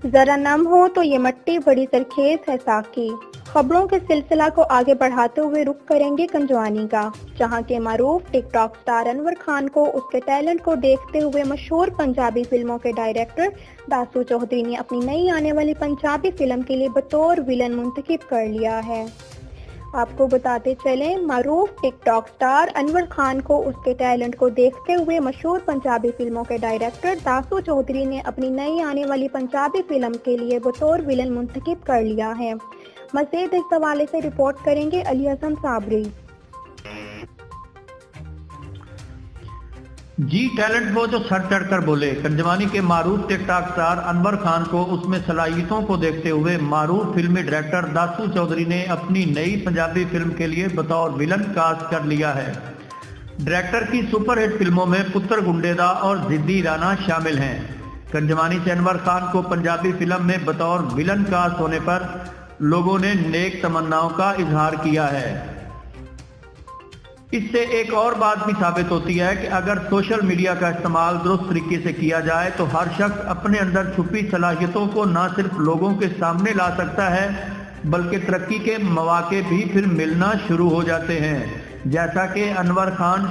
जरा नम हो तो ये मट्टी बड़ी सरखेज है साकी। खबरों के सिलसिला को आगे बढ़ाते हुए रुख करेंगे कंजवानी का, जहां के मारूफ टिकटॉक स्टार अनवर खान को उसके टैलेंट को देखते हुए मशहूर पंजाबी फिल्मों के डायरेक्टर दासू चौधरी ने अपनी नई आने वाली पंजाबी फिल्म के लिए बतौर विलन मुंतखब कर लिया है। आपको बताते चलें, मारूफ टिकटॉक स्टार अनवर खान को उसके टैलेंट को देखते हुए मशहूर पंजाबी फिल्मों के डायरेक्टर दासू चौधरी ने अपनी नई आने वाली पंजाबी फिल्म के लिए बतौर विलन मुंतखब कर लिया है। मज़ीद इस हवाले से रिपोर्ट करेंगे अली हसन साबरी। जी टैलेंट वो जो सर चढ़कर बोले। कंजवानी के मारूफ टिकटॉक स्टार अनवर खान को उसमें सलाहियतों को देखते हुए मारूफ फिल्मी डायरेक्टर दासू चौधरी ने अपनी नई पंजाबी फिल्म के लिए बतौर विलन कास्ट कर लिया है। डायरेक्टर की सुपरहिट फिल्मों में पुत्र गुंडेदा और जिद्दी राना शामिल हैं। कंजवानी से अनवर खान को पंजाबी फिल्म में बतौर विलन कास्ट होने पर लोगों ने नेक तमन्नाओं का इजहार किया है। इससे एक और बात भी साबित होती है कि अगर सोशल मीडिया का इस्तेमाल दुरुस्त तरीके से किया जाए तो हर शख्स अपने अंदर छुपी सलाहियतों को न सिर्फ लोगों के सामने ला सकता है, बल्कि तरक्की के मौके भी फिर मिलना शुरू हो जाते हैं, जैसा कि अनवर खान